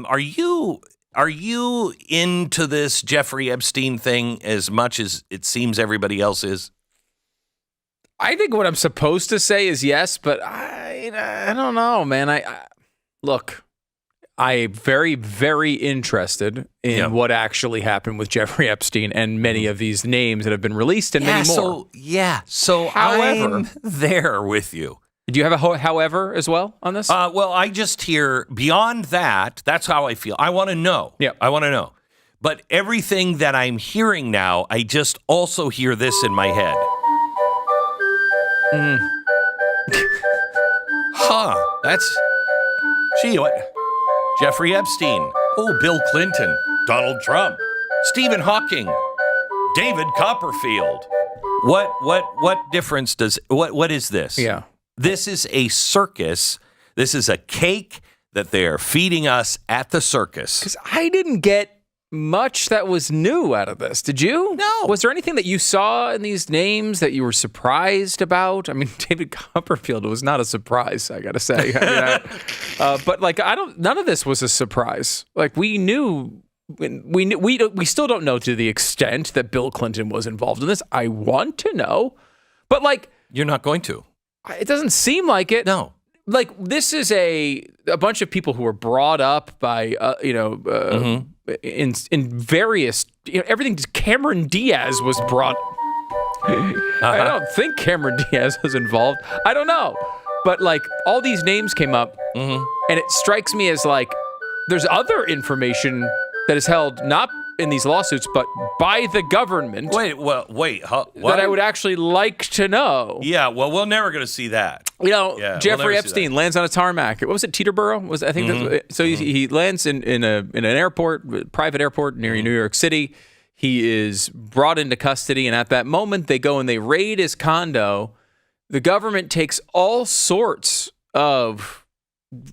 Are you into this Jeffrey Epstein thing as much as it seems everybody else is? I think what I'm supposed to say is yes, but I don't know, man. Look, I'm very, very interested in what actually happened with Jeffrey Epstein and many of these names that have been released and many more. So However, I'm there with you. Do you have a however as well on this? Well, I just hear beyond that, that's how I feel. I want to know. Yeah. I want to know. But everything that I'm hearing now, I just also hear this in my head. Gee, what? Jeffrey Epstein. Oh, Bill Clinton. Donald Trump. Stephen Hawking. David Copperfield. What difference does, what is this? Yeah. This is a circus. This is a cake that they're feeding us at the circus. Because I didn't get much that was new out of this. Did you? No. Was there anything that you saw in these names that you were surprised about? I mean, David Copperfield was not a surprise, I gotta say. But like, none of this was a surprise. Like, we knew. We still don't know to the extent that Bill Clinton was involved in this. I want to know, but like, You're not going to. It doesn't seem like it. No. Like, this is a bunch of people who were brought up by, in various, everything. Cameron Diaz was brought. I don't think Cameron Diaz was involved. I don't know. But like, all these names came up, and it strikes me as like, there's other information that is held not in these lawsuits, but by the government. Wait. That I would actually like to know. Yeah, well, we're never going to see that. Jeffrey Epstein lands on a tarmac. What was it, Teterboro? I think so. He lands in an airport, private airport near New York City. He is brought into custody, and at that moment, they go and they raid his condo. The government takes all sorts of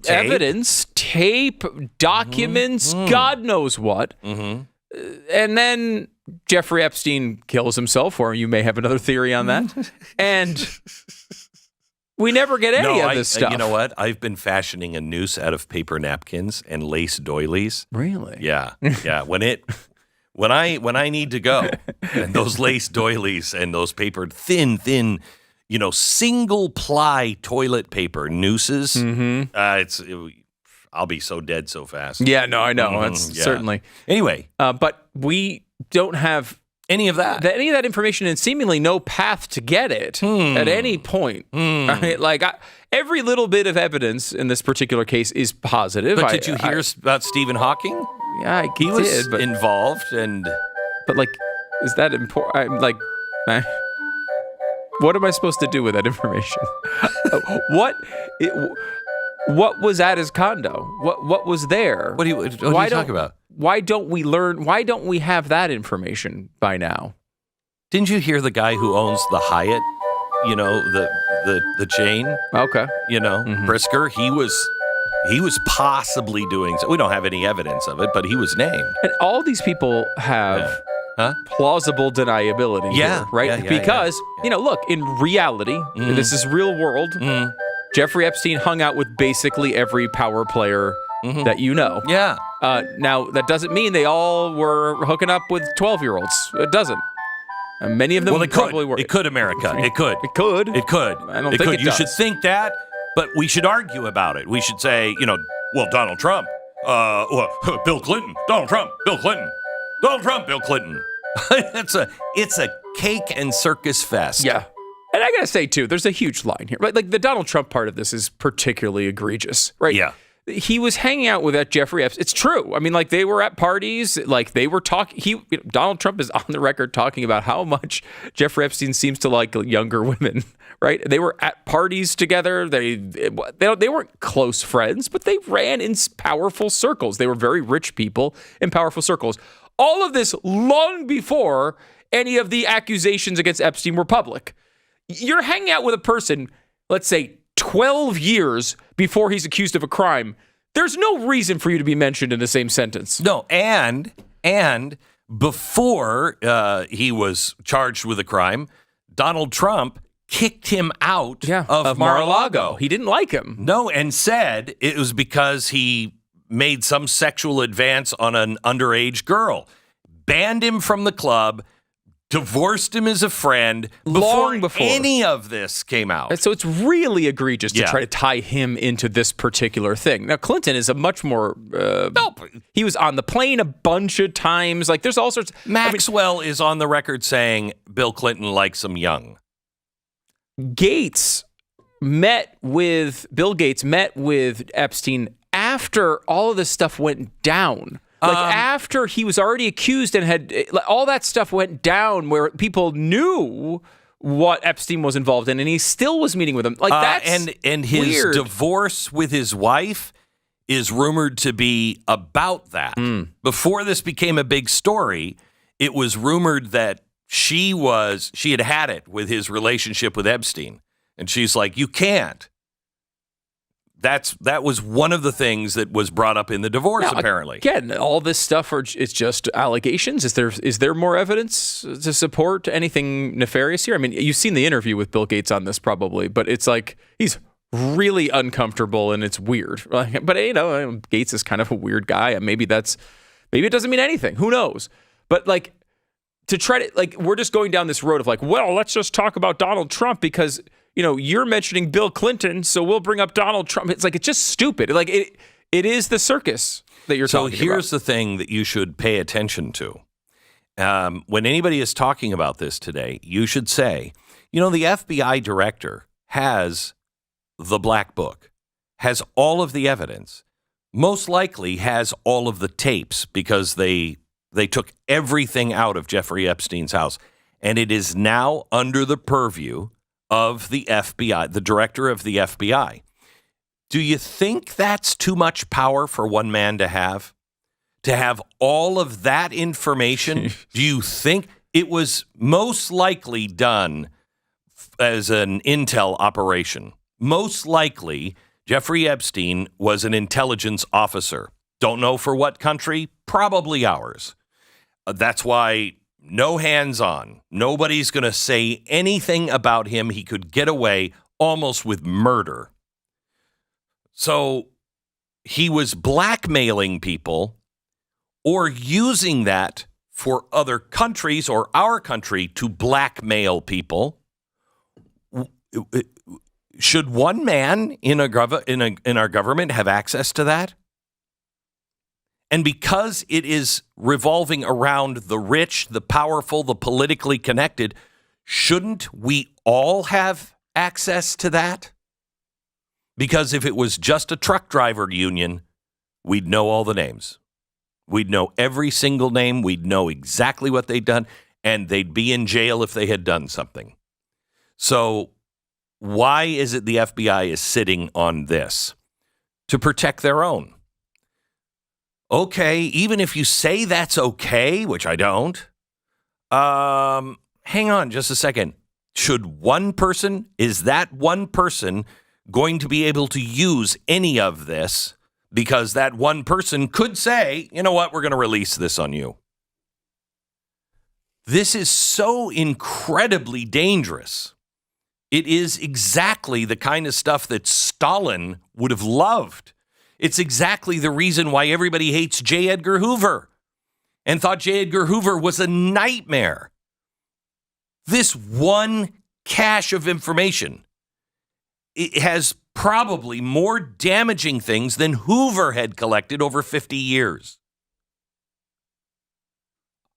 evidence, tape, documents, God knows what. And then Jeffrey Epstein kills himself, or you may have another theory on that. And we never get any of this stuff. You know what? I've been fashioning a noose out of paper napkins and lace doilies. Really? Yeah. When I need to go, and those lace doilies and those paper thin, single ply toilet paper nooses. I'll be so dead so fast. Yeah, no, I know. That's certainly. Anyway. But we don't have any of that information, and seemingly no path to get it at any point. Every little bit of evidence in this particular case is positive. But did you hear about Stephen Hawking? Yeah, he was involved, but like, is that important? What am I supposed to do with that information? What was at his condo? What was there? What are you talking about? Why don't we learn? Why don't we have that information by now? Didn't you hear the guy who owns the Hyatt? The chain. Okay. Brisker. He was possibly doing so. We don't have any evidence of it, but he was named. And all these people have plausible deniability. Yeah. Here, right? Because look, in reality, this is real world. Jeffrey Epstein hung out with basically every power player that you know. Yeah. Now, that doesn't mean they all were hooking up with 12-year-olds. It doesn't. And many of them probably were. It could, America. It could. It could. It could. I don't think it does. You should think that, but we should argue about it. We should say, Donald Trump, Bill Clinton, Donald Trump, Bill Clinton, Donald Trump, Bill Clinton. It's a cake and circus fest. Yeah. And I got to say, too, there's a huge line here, right? Like, the Donald Trump part of this is particularly egregious, right? Yeah. He was hanging out with that Jeffrey Epstein. It's true. I mean, like, they were at parties, like, they were talking. Donald Trump is on the record talking about how much Jeffrey Epstein seems to like younger women, right? They were at parties together. They weren't close friends, but they ran in powerful circles. They were very rich people in powerful circles. All of this long before any of the accusations against Epstein were public. You're hanging out with a person, let's say 12 years before he's accused of a crime. There's no reason for you to be mentioned in the same sentence. No, and before he was charged with a crime, Donald Trump kicked him out of Mar-a-Lago. He didn't like him. No, and said it was because he made some sexual advance on an underage girl. Banned him from the club, divorced him as a friend Long before any of this came out. So it's really egregious to try to tie him into this particular thing. Now, Clinton is a much more... he was on the plane a bunch of times. Like, there's all sorts... Maxwell is on the record saying Bill Clinton likes him young. Bill Gates met with Epstein after all of this stuff went down. Like, after he was already accused and had all that stuff went down where people knew what Epstein was involved in, and he still was meeting with him. Like, that's and his weird. divorce with his wife is rumored to be about that. Before this became a big story, it was rumored that she had it with his relationship with Epstein. And she's like, you can't. That was one of the things that was brought up in the divorce, apparently. Again, all this stuff it's just allegations. Is there more evidence to support anything nefarious here? I mean, you've seen the interview with Bill Gates on this probably, but it's like he's really uncomfortable and it's weird. But Gates is kind of a weird guy. Maybe it doesn't mean anything. Who knows? But like to try to we're just going down this road of well, let's just talk about Donald Trump because you're mentioning Bill Clinton, so we'll bring up Donald Trump. It's it's just stupid. It is the circus that you're talking about. So here's the thing that you should pay attention to. When anybody is talking about this today, you should say, the FBI director has the black book, has all of the evidence, most likely has all of the tapes because they took everything out of Jeffrey Epstein's house. And it is now under the purview of the FBI, the director of the FBI. Do you think that's too much power for one man to have? To have all of that information? Do you think it was most likely done as an intel operation? Most likely, Jeffrey Epstein was an intelligence officer. Don't know for what country? Probably ours. That's why no hands-on. Nobody's going to say anything about him. He could get away almost with murder. So he was blackmailing people or using that for other countries or our country to blackmail people. Should one man in our government have access to that? And because it is revolving around the rich, the powerful, the politically connected, shouldn't we all have access to that? Because if it was just a truck driver union, we'd know all the names. We'd know every single name. We'd know exactly what they'd done, and they'd be in jail if they had done something. So why is it the FBI is sitting on this? To protect their own. Okay, even if you say that's okay, which I don't, hang on just a second. Should is that one person going to be able to use any of this? Because that one person could say, you know what, we're going to release this on you. This is so incredibly dangerous. It is exactly the kind of stuff that Stalin would have loved. It's exactly the reason why everybody hates J. Edgar Hoover and thought J. Edgar Hoover was a nightmare. This one cache of information, it has probably more damaging things than Hoover had collected over 50 years.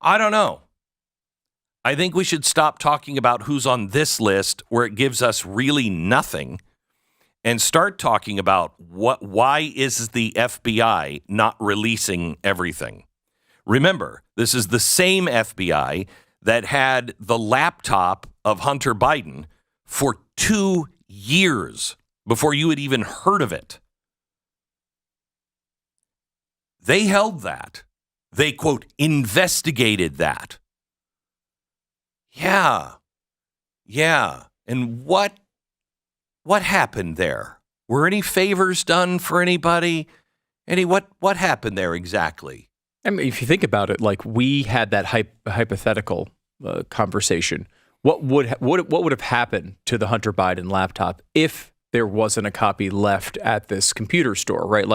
I don't know. I think we should stop talking about who's on this list where it gives us really nothing and start talking about why is the FBI not releasing everything? Remember, this is the same FBI that had the laptop of Hunter Biden for 2 years before you had even heard of it. They held that. They, quote, investigated that. Yeah. And what happened there? Were any favors done for anybody? What happened there exactly? I mean, if you think about it, we had that hypothetical conversation. What would have happened to the Hunter Biden laptop if there wasn't a copy left at this computer store, right?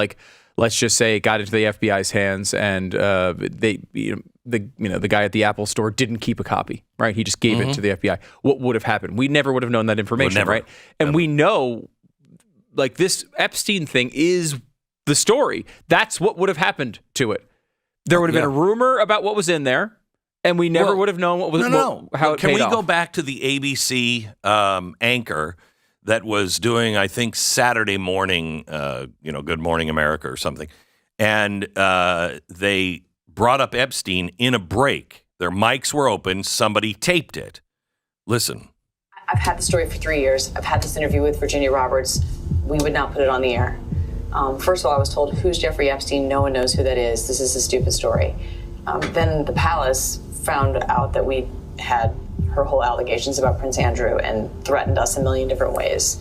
let's just say it got into the FBI's hands, and the guy at the Apple store didn't keep a copy, right? He just gave it to the FBI. What would have happened? We never would have known that information, right? And we know, like, this Epstein thing is the story. That's what would have happened to it. There would have been a rumor about what was in there, and we never would have known what was how it Can paid we off. go back to the ABC anchor that was doing, I think, Saturday morning, Good Morning America or something, and they brought up Epstein in a break. Their mics were open. Somebody taped it. Listen. I've had the story for 3 years. I've had this interview with Virginia Roberts. We would not put it on the air. First of all, I was told, who's Jeffrey Epstein? No one knows who that is. This is a stupid story. Then the palace found out that we had her whole allegations about Prince Andrew and threatened us a million different ways.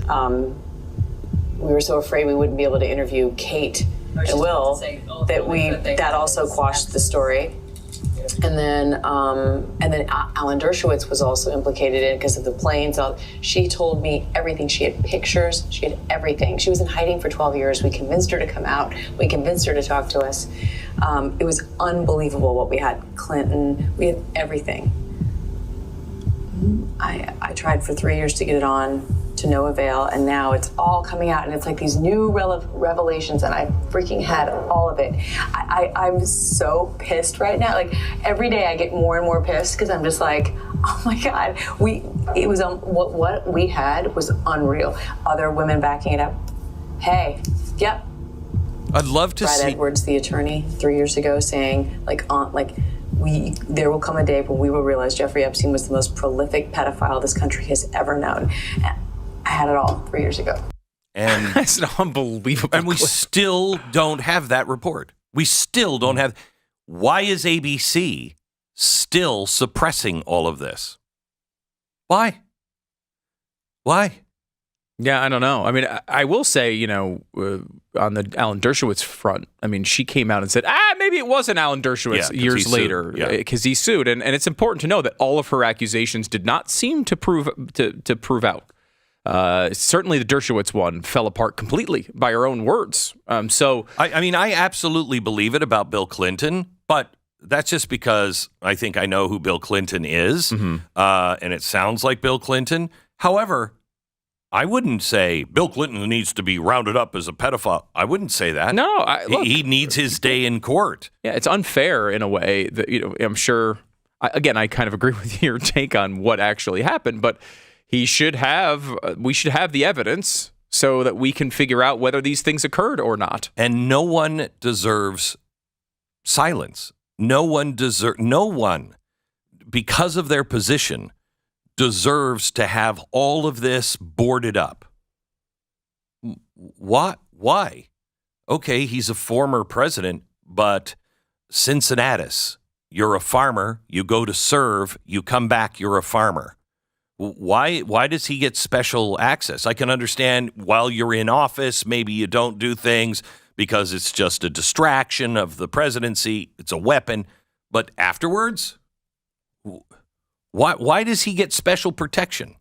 We were so afraid we wouldn't be able to interview Kate and Will that also quashed the story. And then Alan Dershowitz was also implicated in it because of the planes. She told me everything. She had pictures. She had everything. She was in hiding for 12 years. We convinced her to come out. We convinced her to talk to us. It was unbelievable what we had. Clinton. We had everything. I tried for 3 years to get it on, to no avail, and now it's all coming out, and it's like these new revelations, and I freaking had all of it. I'm so pissed right now. Like, every day I get more and more pissed because I'm just like, oh my God, what we had was unreal. Other women backing it up. Hey, yep. I'd love to see. Brad Edwards, the attorney, 3 years ago, saying there will come a day when we will realize Jeffrey Epstein was the most prolific pedophile this country has ever known. I had it all 3 years ago. And that's an unbelievable. And we still don't have that report. We still don't have. Why is ABC still suppressing all of this? Why? Yeah, I don't know. I mean, I will say, on the Alan Dershowitz front, I mean, she came out and said, maybe it wasn't Alan Dershowitz years later because he sued. And it's important to know that all of her accusations did not seem to prove out. Certainly the Dershowitz one fell apart completely by her own words. I absolutely believe it about Bill Clinton, but that's just because I think I know who Bill Clinton is, and it sounds like Bill Clinton. However, I wouldn't say Bill Clinton needs to be rounded up as a pedophile. I wouldn't say that. No, he needs his day in court. Yeah, it's unfair in a way that, I'm sure, I kind of agree with your take on what actually happened, but we should have the evidence so that we can figure out whether these things occurred or not. And no one deserves silence. No one, because of their position, deserves to have all of this boarded up. What? Why? Okay, he's a former president, but Cincinnatus, you're a farmer, you go to serve, you come back, you're a farmer. Why does he get special access? I can understand while you're in office, maybe you don't do things because it's just a distraction of the presidency. It's a weapon. But afterwards, why does he get special protection?